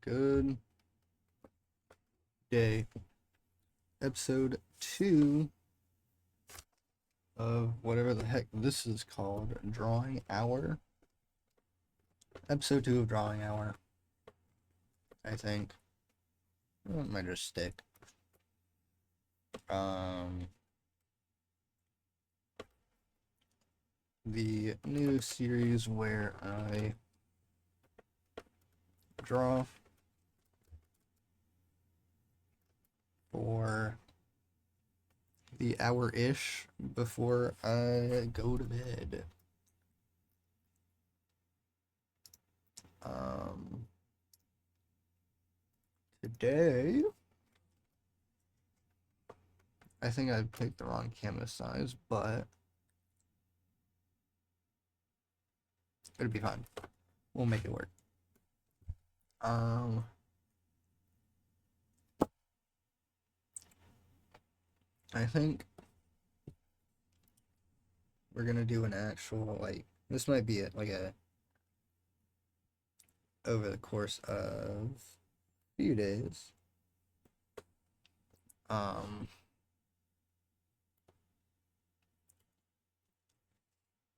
Good day. Episode 2 of whatever the heck this is called. Drawing Hour. Episode 2 of Drawing Hour. I think. Well, it might just stick. The new series where I draw for the hour-ish before I go to bed. Today, I think I picked the wrong canvas size, but it'll be fine. We'll make it work. I think we're gonna do an actual, like, this might be it, like over the course of a few days.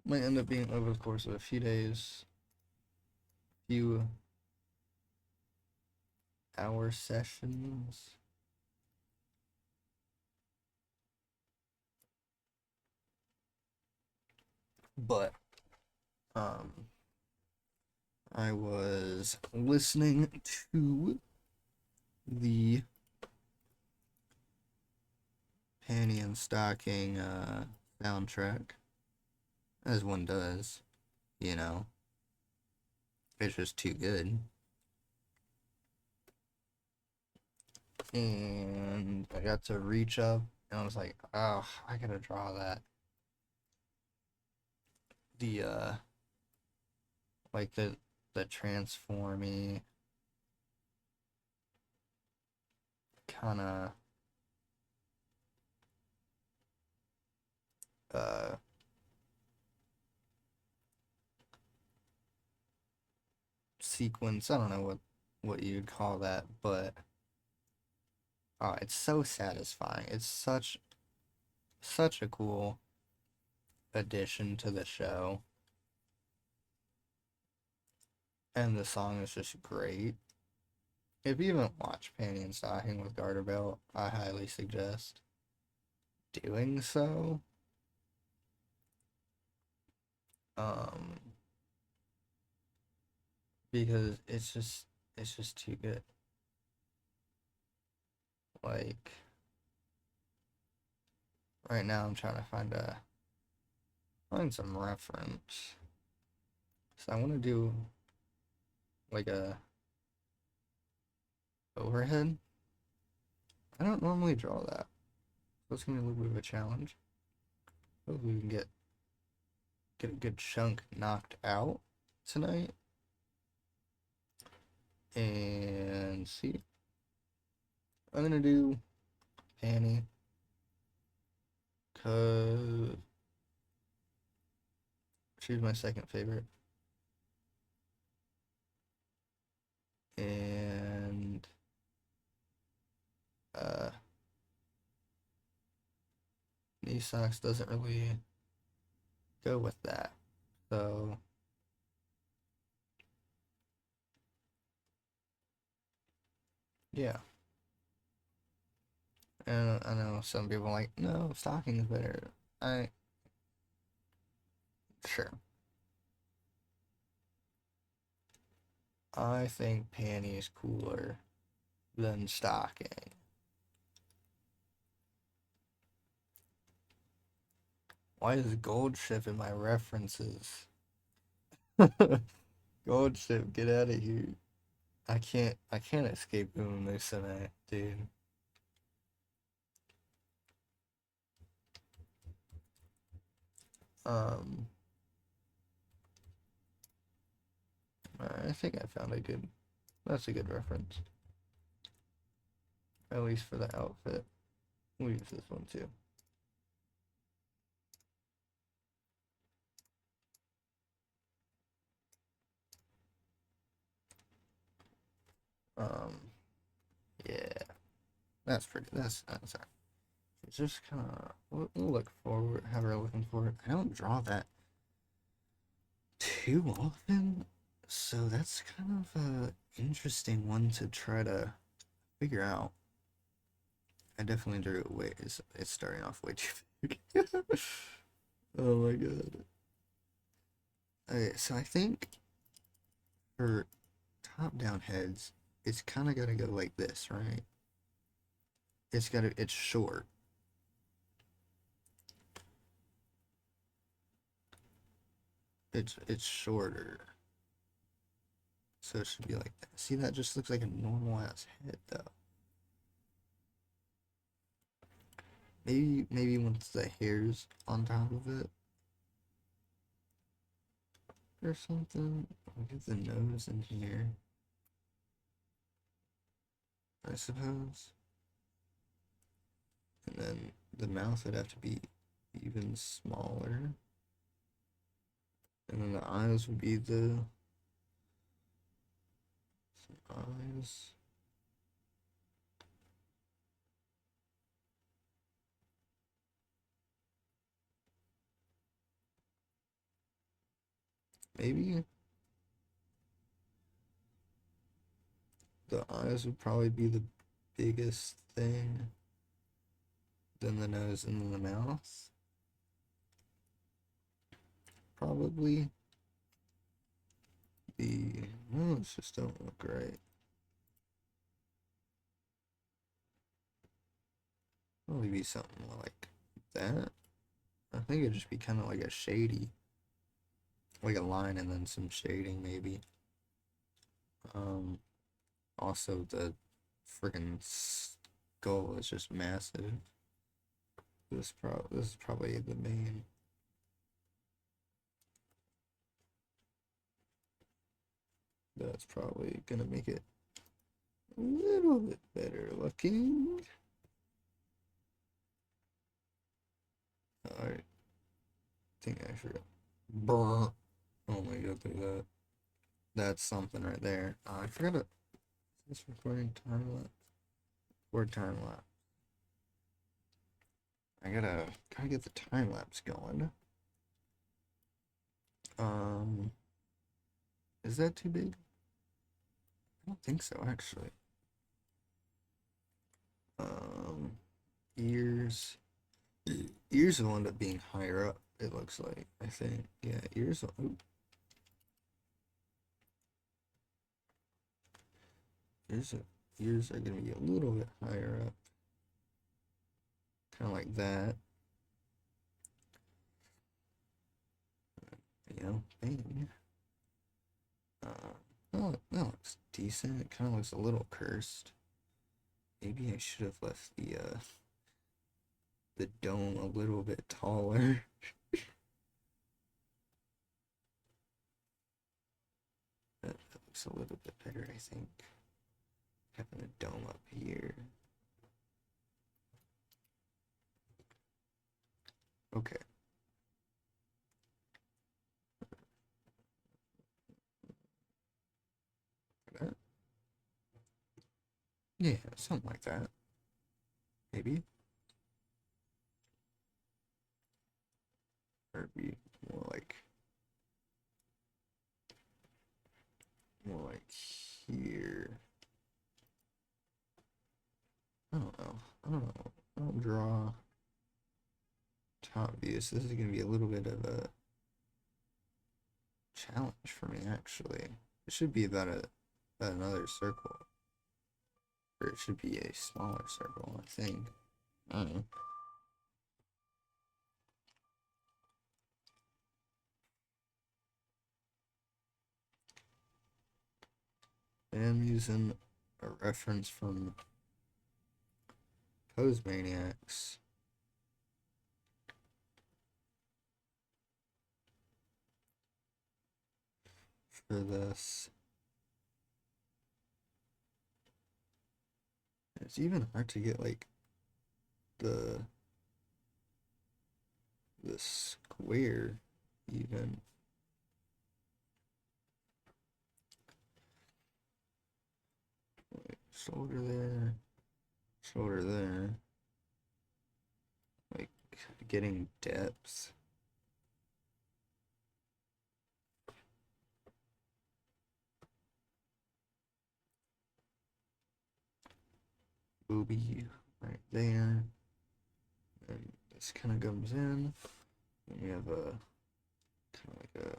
Might end up being over the course of a few days, few hour sessions. But, I was listening to the Panty and Stocking soundtrack, as one does, you know. It's just too good. And I got to reach up, and I was like, oh, I gotta draw that. The, like the transformy kinda, sequence. I don't know what you'd call that, but it's so satisfying. It's such a cool addition to the show, and the song is just great. If you haven't watched Panty and Stocking with Garter Belt, I highly suggest doing so. Because it's just too good. Like, right now I'm trying to find some reference. So I want to do like a overhead. I don't normally draw that, so it's gonna be a little bit of a challenge. Hopefully we can get a good chunk knocked out tonight. And see, I'm gonna do Panty, cause she's my second favorite. And knee socks doesn't really go with that. So yeah. And I know some people are like, no, stocking is better. Sure. I think panty is cooler than stocking. Why is gold ship in my references? Gold ship, get out of here. I can't escape Uma Musume, dude. I think I found that's a good reference. At least for the outfit. We'll use this one too. Um, yeah, that's pretty. That's it's just kind of we'll look forward. Have her looking forward. I don't draw that too often, so that's kind of a interesting one to try to figure out. I definitely drew it way. It's starting off way too big. Oh my god. Okay, so I think for top down heads, it's kind of got to go like this, right? It's short. It's shorter. So it should be like that. See, that just looks like a normal ass head though. Maybe once the hair's on top of it or something. I'll get the nose in here, I suppose. And then the mouth would have to be even smaller. And then the eyes would be the eyes. Maybe the eyes would probably be the biggest thing, then the nose, and then the mouth. Probably the nose just don't look right. Probably be something like that. I think it'd just be kind of like a shady, like a line and then some shading maybe. Um, Also the freaking skull is just massive. This is probably the main. That's probably gonna make it a little bit better looking. Alright, think I forgot. Brr. Oh my god, look at that. That's something right there. I forgot to. Is this recording time lapse? Or time lapse? I gotta get the time lapse going. Um, is that too big? I don't think so, actually. Um, ears. Ears will end up being higher up, it looks like. I think. Yeah, ears will. Ooh, ears are, ears are gonna be a little bit higher up. Kind of like that. You know, bang. Oh, that looks decent. It kind of looks a little cursed. Maybe I should have left the dome a little bit taller. That looks a little bit better, I think. Having a dome up here. Okay. That, yeah, something like that. Maybe. Or be more like more like here. I don't know. I don't know. I don't draw top view, so this is gonna be a little bit of a challenge for me actually. It should be about another circle. Or it should be a smaller circle, I think. I don't know. I am using a reference from Pose Maniacs. For this. It's even hard to get like the the square even. shoulder there, shoulder there. Like getting depth. Booby right there. And this kind of comes in. And we have a kind of like a.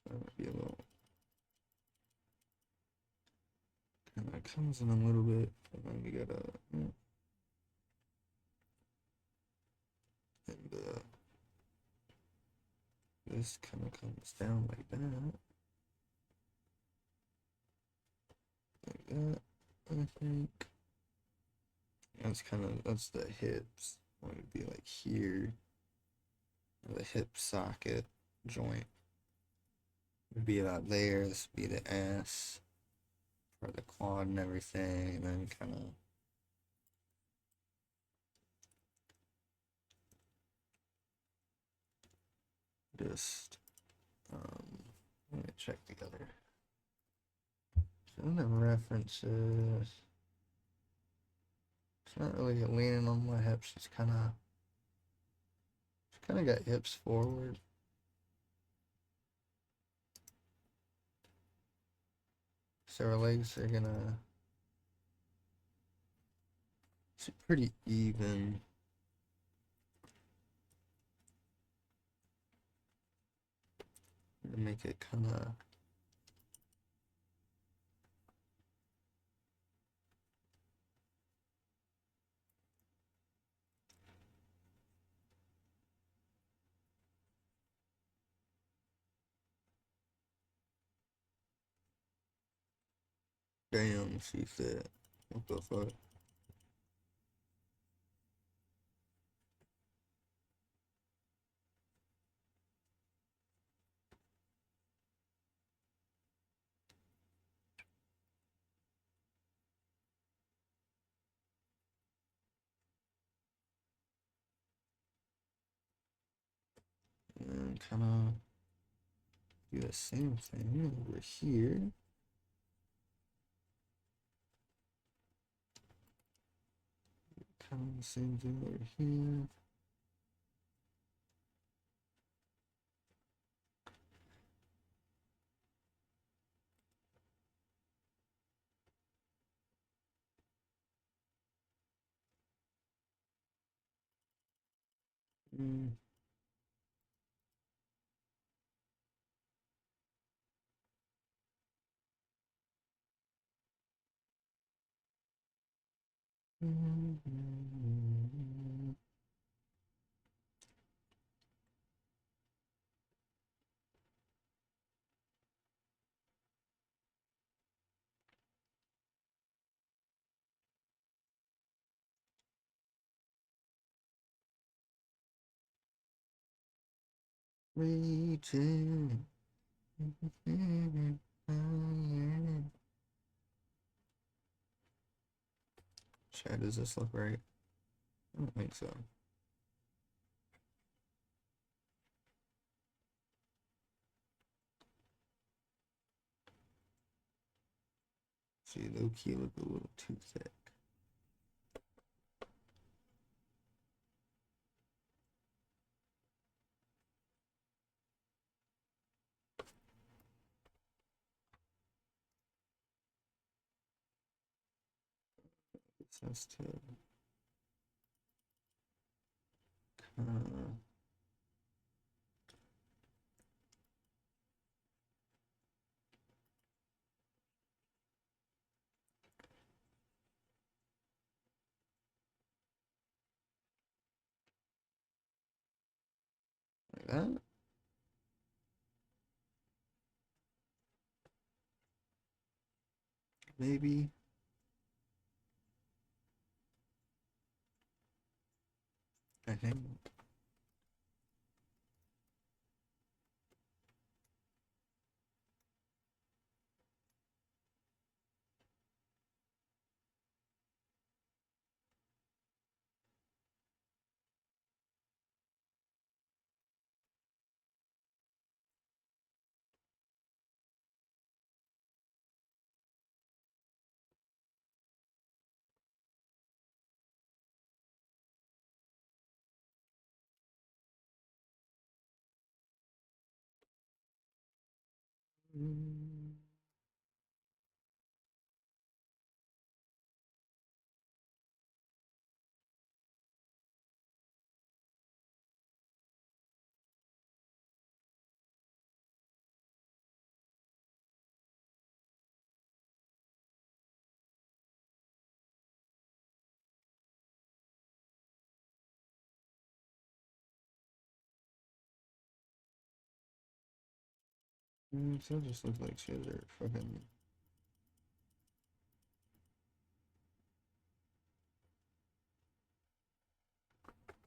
That would be a little. Kind of comes in a little bit, and then we got a. And this kind of comes down like that. Like that, I think. That's the hips. It would be like here. The hip socket joint would be about there. This would be the ass for the quad and everything. And then kind of just, let me check together. So in the references, it's not really leaning on my hips. She's kind of got hips forward. So her legs are gonna, it's pretty even. Make it kind of. Damn, she said. What the fuck? And kind of do the same thing over here. Kind of the same thing over here. Mm. Reaching. Chad, does this look right? I don't think so. See, low key look a little too thick. This has to kind of. Like that. Maybe. I think. Mm. So it just looks like she has her fucking.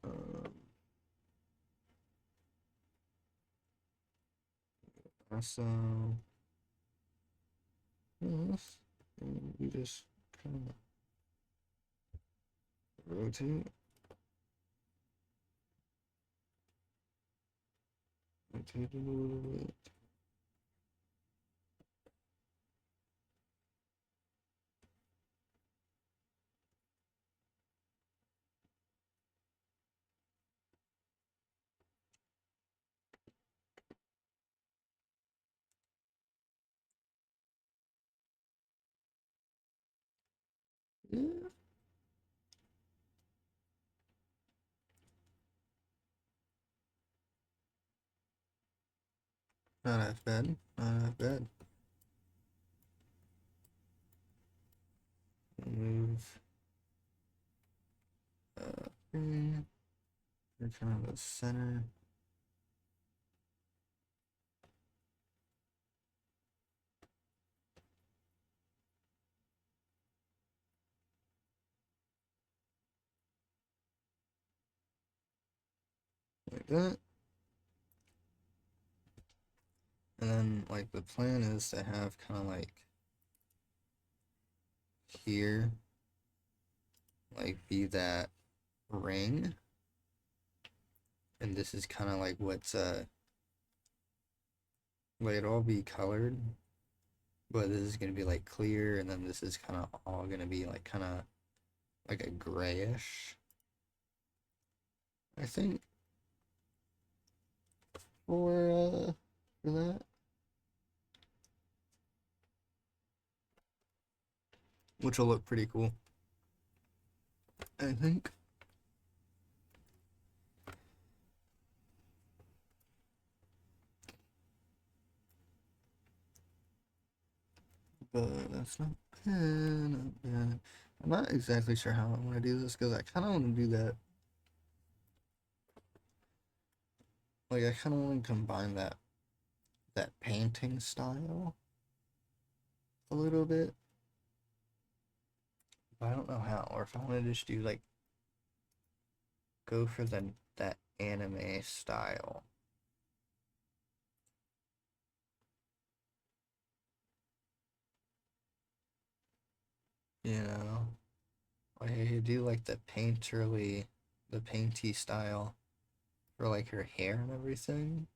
Um, so, yes, and we just kind of rotate, rotate it a little bit. Yeah, not half bad, not half bad. Move three. You're kind of the center. Like that. And then like the plan is to have kind of like here, like be that ring. And this is kind of like what's like it all be colored, but this is gonna be like clear, and then this is kind of all gonna be like kind of like a grayish. I think for that, which will look pretty cool. I think. But that's not bad, not bad. I'm not exactly sure how I want to do this because I kind of want to do that. Like I kind of want to combine that painting style a little bit. But I don't know how, or if I want to just do like go for the that anime style. You know, like I do like the painty style for like her hair and everything.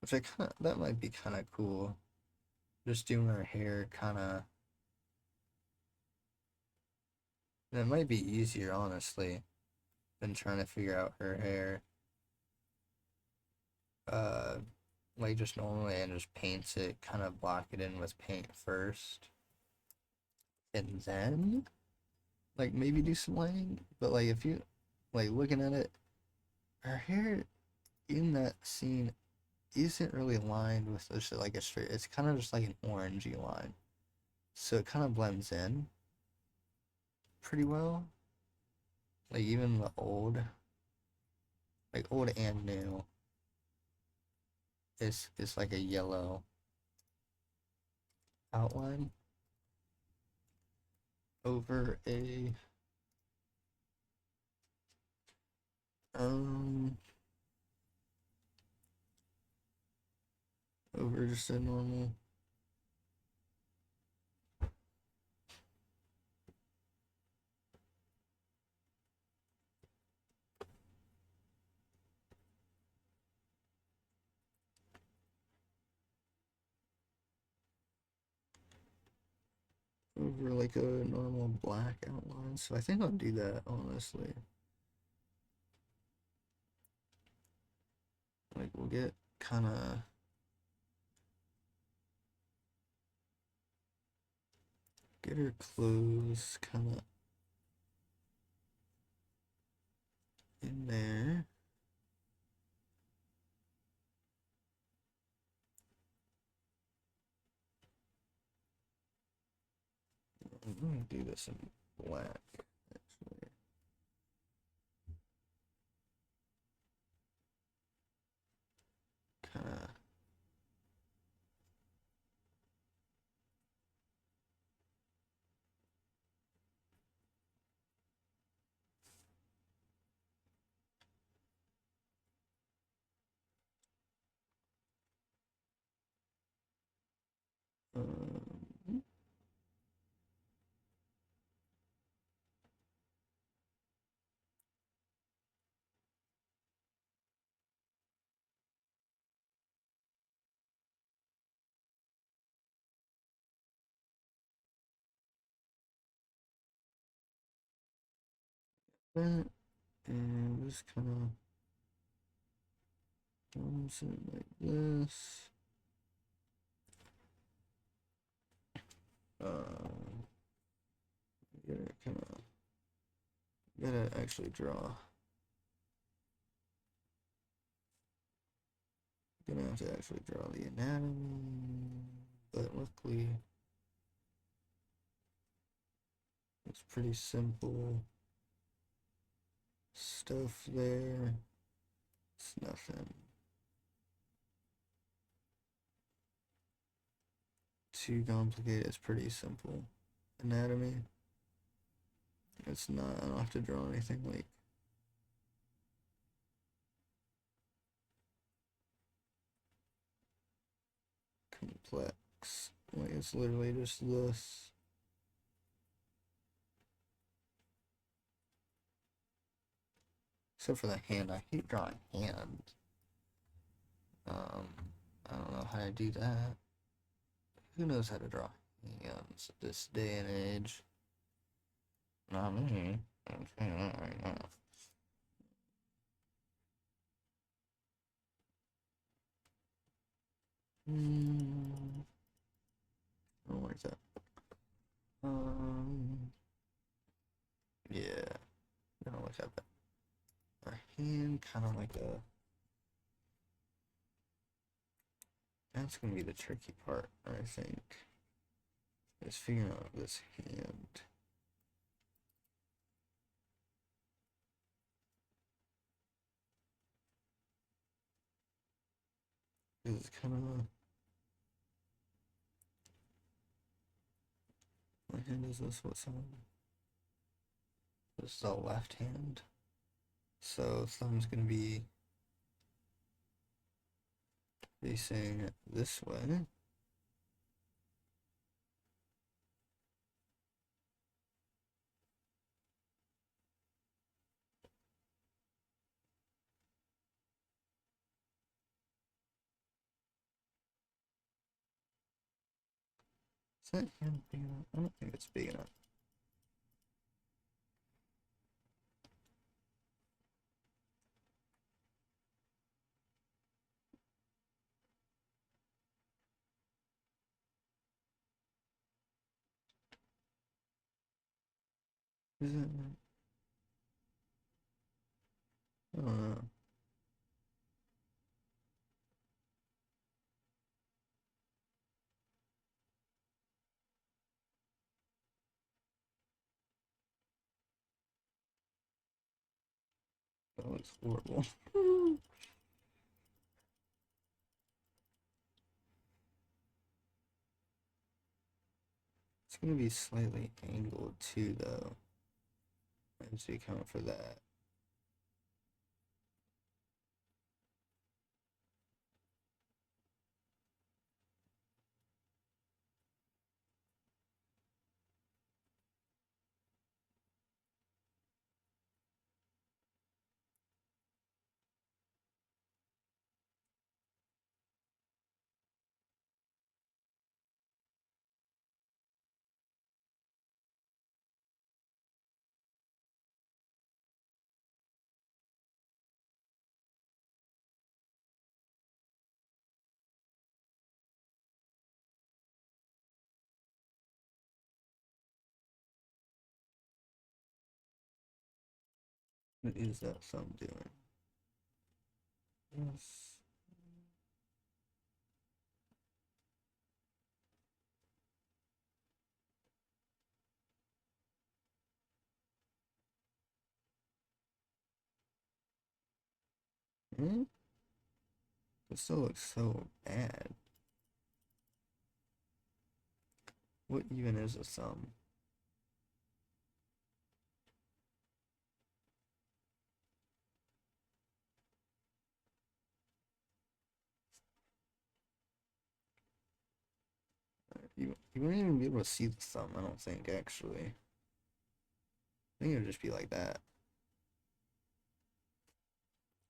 Which I kind of that might be kind of cool. Just doing her hair kind of. It might be easier, honestly, than trying to figure out her hair. Uh, like just normally and just paints it, kind of block it in with paint first, and then like maybe do some lighting. But like if you like looking at it, her hair in that scene isn't really lined with just like a straight. It's kind of just like an orangey line, so it kind of blends in pretty well. Like even the old, like old and new, is like a yellow outline over a um over just a normal. Over like a normal black outline. So I think I'll do that honestly. like we'll get kind of get her clothes kind of in there. I'm gonna do this in black, actually. Kind of. Um, that and just kind of comes in like this. Um, gotta kind of gotta actually draw. Gonna have to actually draw the anatomy, but luckily it's pretty simple stuff there. It's nothing too complicated. It's pretty simple anatomy. It's not. I don't have to draw anything like complex. Like it's literally just this. Except for the hand. I hate drawing hands. Um, I don't know how to do that. Who knows how to draw hands this day and age? Not me. I'm saying that right now. I don't like that. Yeah, I don't like that. Our hand, kind of like a. That's gonna be the tricky part, I think. Is figuring out this hand. It's kind of. What hand is this? What's on? This is the left hand. So thumb's gonna be facing this way. Is that hand big enough? I don't think it's big enough. Is it? I don't know. That looks horrible. It's gonna be slightly angled too, though. I have to account for that. What is that thumb doing? Yes. Hmm? It still looks so bad. What even is a thumb? You wouldn't even be able to see the thumb, I don't think, actually. I think it would just be like that.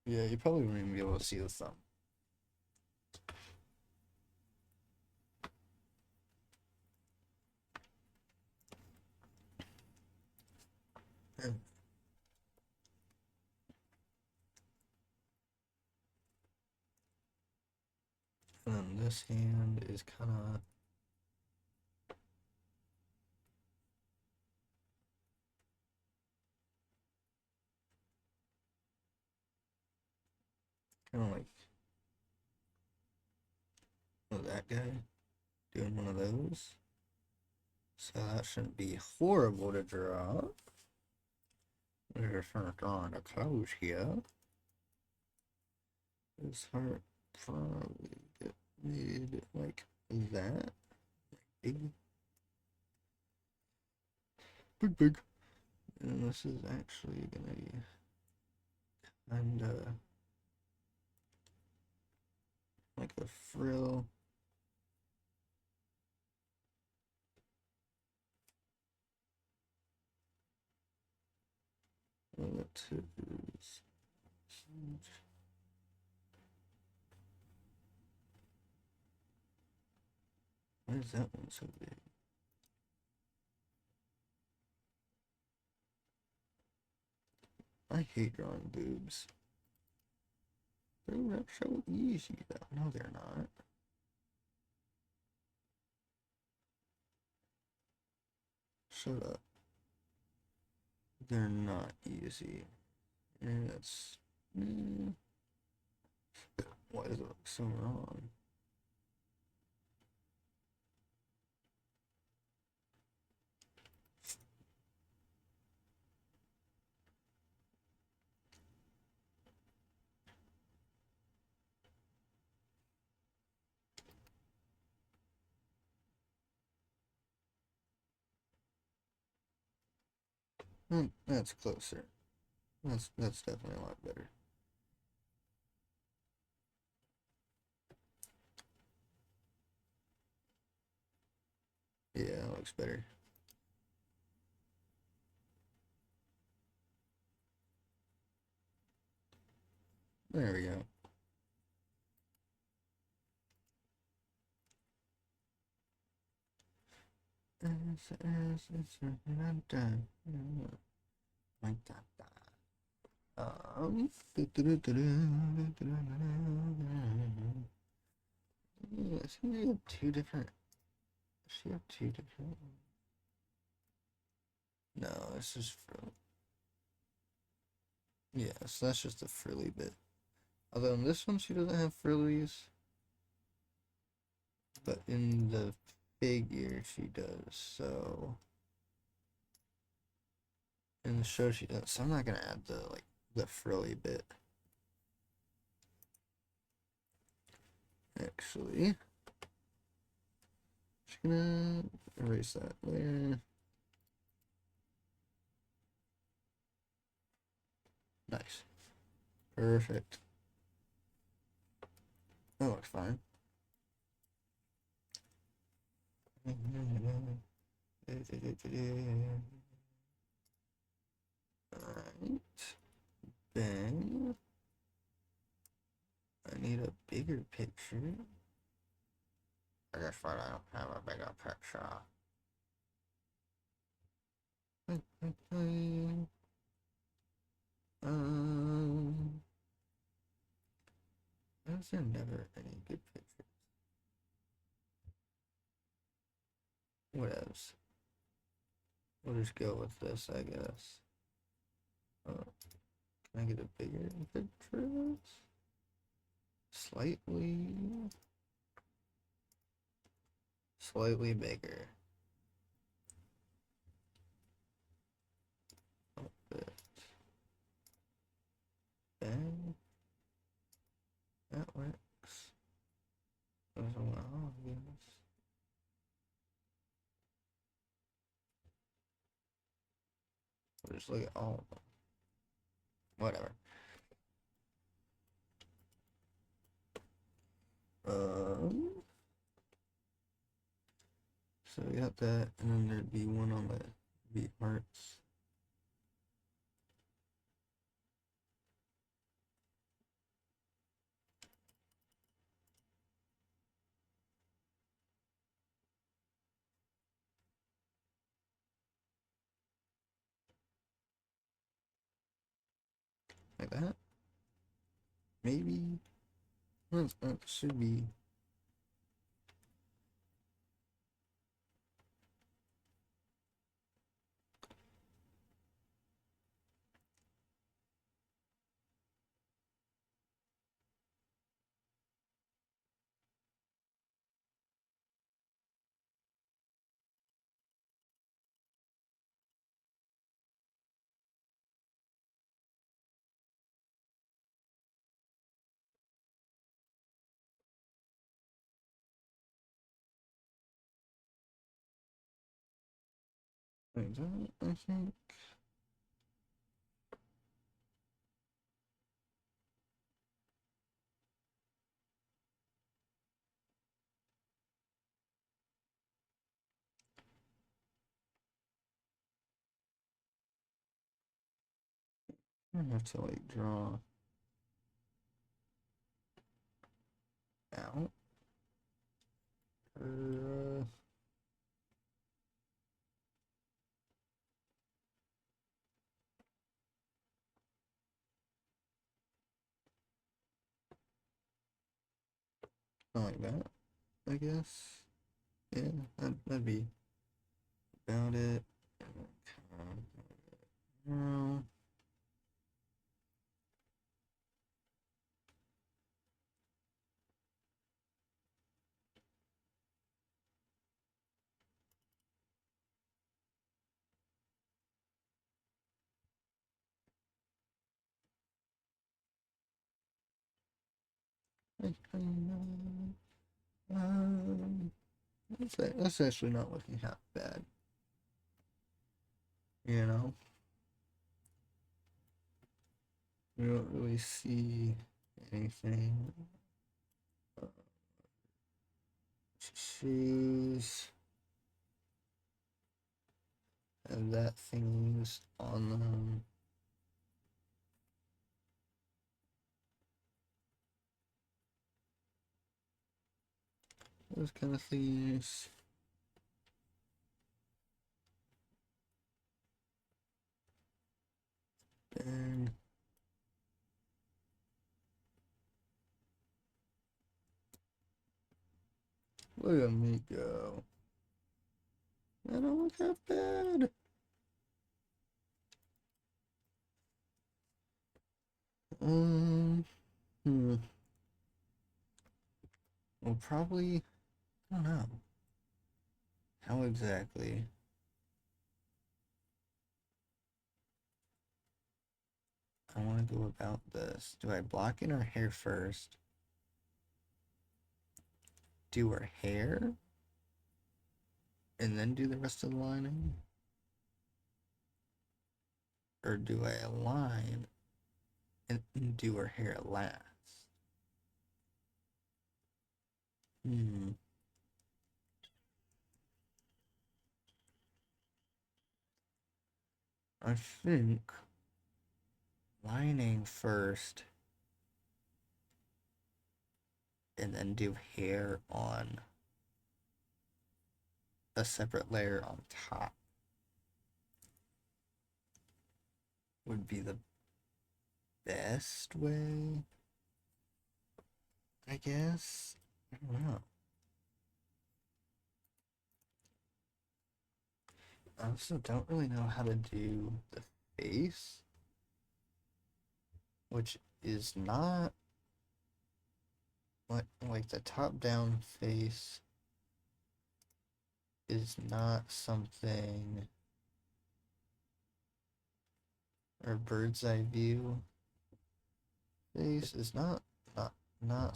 Yeah, you probably wouldn't even be able to see the thumb. And then this hand is kind of like that guy doing one of those. So that shouldn't be horrible to draw. We're just gonna draw in a close here. This heart probably get made like that. Big, big. And this is actually gonna be kinda like a frill. And the tip is why is that one so big? I hate drawing boobs. They're not so easy though. No, they're not. Shut up. They're not easy. And it's why does it look so wrong? That's closer. That's definitely a lot better. Yeah, that looks better. There we go. I think we have two different. She have two different. No, this is frilly. Yeah, so that's just a frilly bit. Although in this one she doesn't have frillies, but in the figure she does. So in the show she does. So I'm not gonna add the frilly bit. Actually, just gonna erase that layer. Nice. Perfect. That looks fine. Alright. Then I need a bigger picture. I guess what I don't have a bigger picture. Um, is there never any good pictures? What else? We'll just go with this, I guess. Can I get a bigger picture? Slightly bigger. A bit. Okay. That works. Oh, yes. We'll just look at all of them. Whatever. So we got that, and then there'd be one on the beat parts. Like that. Maybe. That should be. Like that, I think. I have to like draw out. Like that, I guess. Yeah, that'd be about it. No. Um, that's actually not looking half bad. You know, we don't really see anything. Shoes have that things on them. Those kind of things. And look at me go. I don't look that bad. Hmm. Well, probably, I don't know. How exactly? I want to go about this. Do I block in her hair first? Do her hair? And then do the rest of the lining? Or do I align and do her hair last? Hmm. I think lining first and then do hair on a separate layer on top would be the best way, I guess. I don't know. I also don't really know how to do the face. which is not like the top down face is not something, or bird's eye view face is not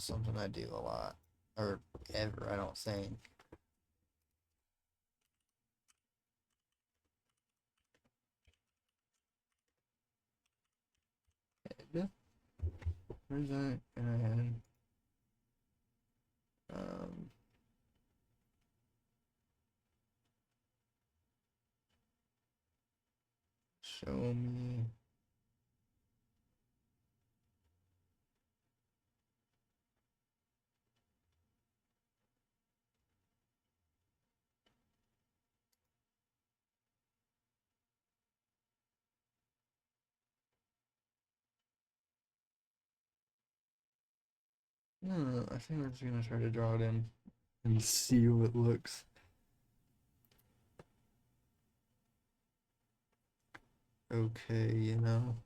something I do a lot or ever, I don't think. Head. Bird's eye and head. Um, show me. No, I think we're just gonna try to draw it in and see what it looks okay, you know?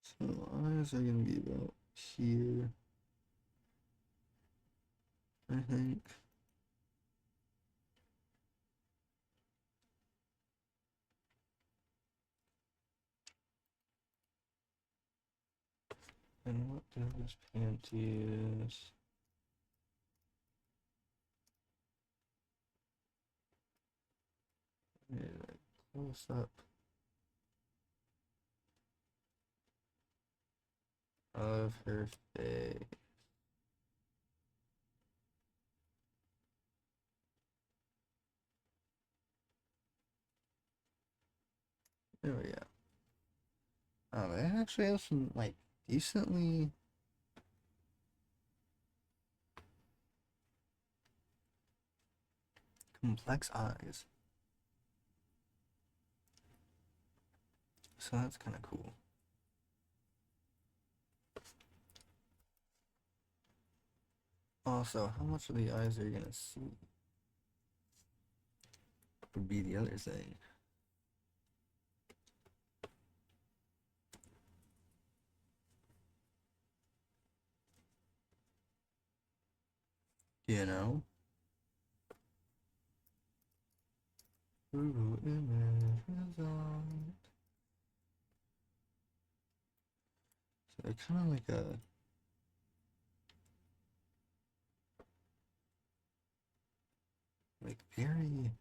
So eyes are gonna be about here, I think. And what does panty is? Yeah, close up of her face. There we go. Oh, they actually have some like decently complex eyes. So that's kind of cool. Also, how much of the eyes are you gonna see? Would be the other thing. You know? Google image result. So they're kind of like a very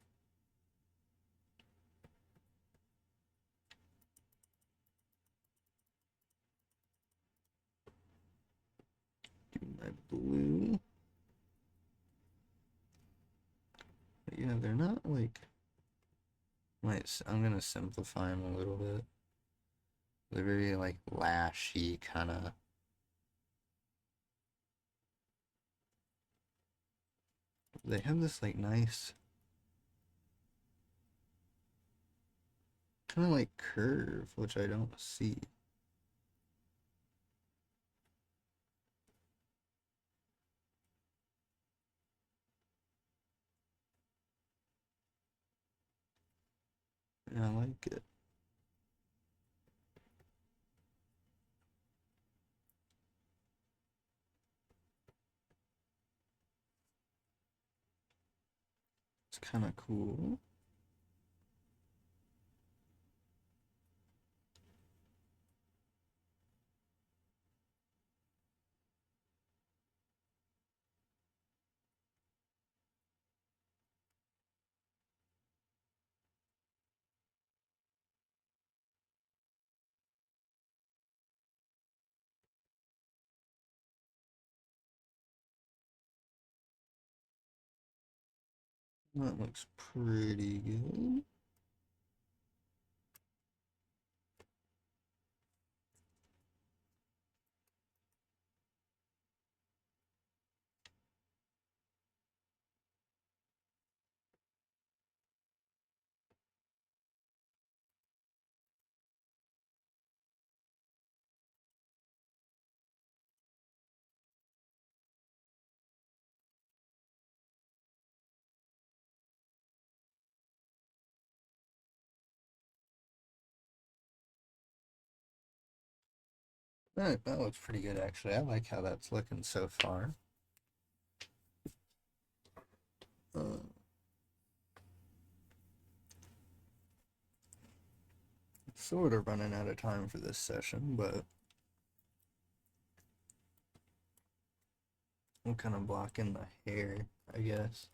do my blue. But yeah, they're not like I'm gonna simplify them a little bit. They're very like lashy kind of. They have this like nice kind of like curve, which I don't see. And I like it. It's kind of cool. That looks pretty good. That looks pretty good, actually. I like how that's looking so far. Uh, Sort of running out of time for this session, but I'm kind of blocking the hair, I guess.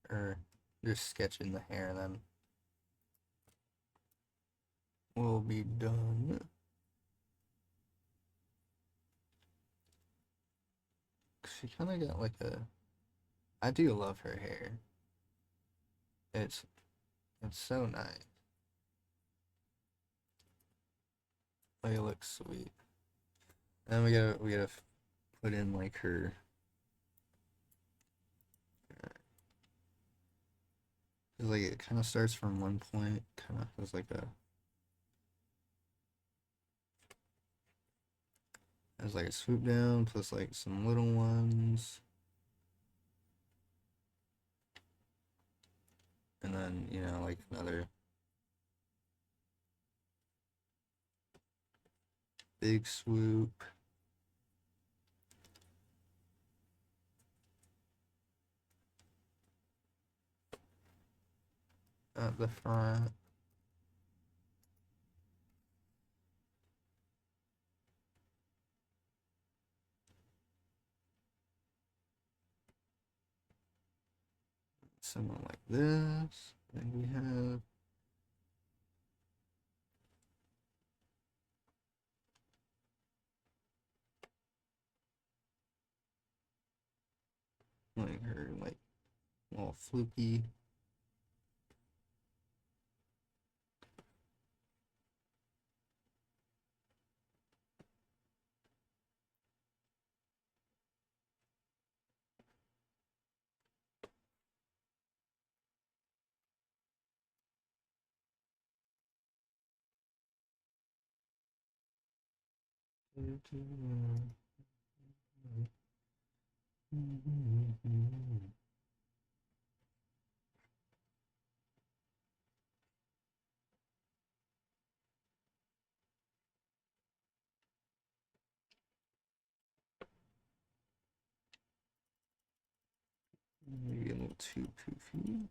Or just sketching the hair, and then we'll be done. She kind of got like a. I do love her hair. It's it's so nice. Like it looks sweet. And we gotta put in like her. 'Cause, like it kind of starts from one point, kind of has like a swoop down plus like some little ones, and then like another big swoop at the front. Something like this. Then we have like her like little fluky. Maybe a little too poofy.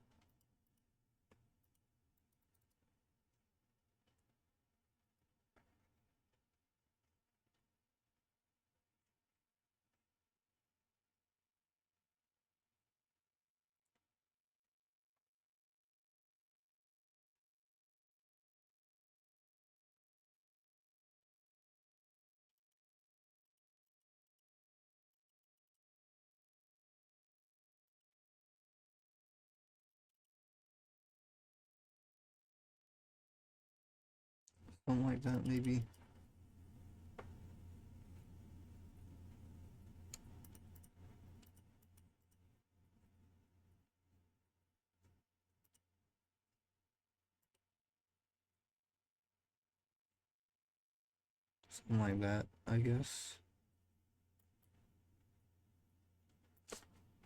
Something like that, maybe. Something like that, I guess.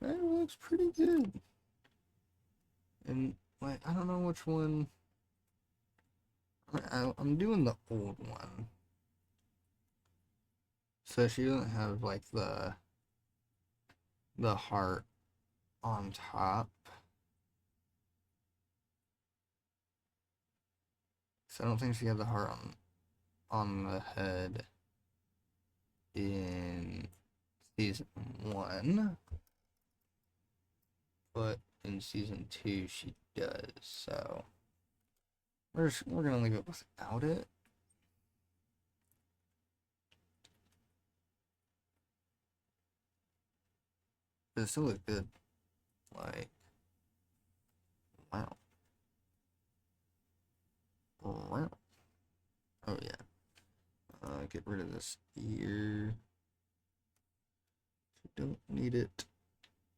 That looks pretty good. And like, I don't know which one. I'm doing the old one, so she doesn't have like the heart on top. So I don't think she had the heart on the head in season 1, but in season 2 she does. So we're gonna leave it without it. But it still looks good. Like, wow. Wow. Oh yeah. Get rid of this ear. If you don't need it,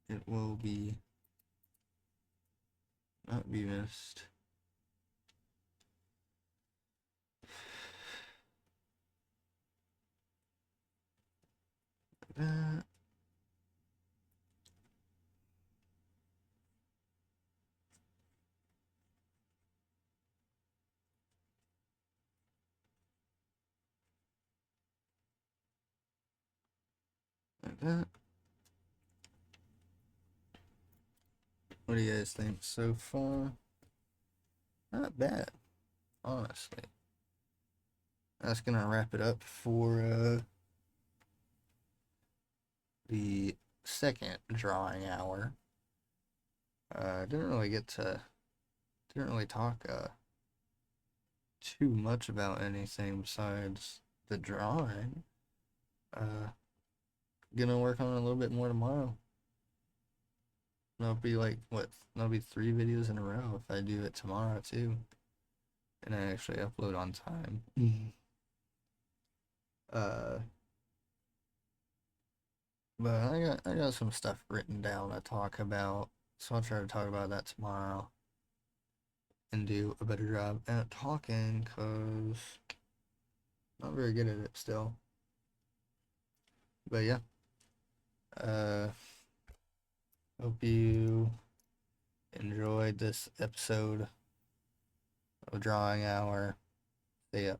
it will not be missed. Like that. like that. What do you guys think so far? Not bad, honestly. That's gonna wrap it up for the second drawing hour. Didn't really talk too much about anything besides the drawing. Uh, gonna work on it a little bit more tomorrow. That'll be like what? That'll be 3 videos in a row if I do it tomorrow too, and I actually upload on time. uh, but I got some stuff written down to talk about, so I'll try to talk about that tomorrow and do a better job at talking, cause I'm not very good at it still. But yeah, uh, hope you enjoyed this episode of Drawing Hour. See ya.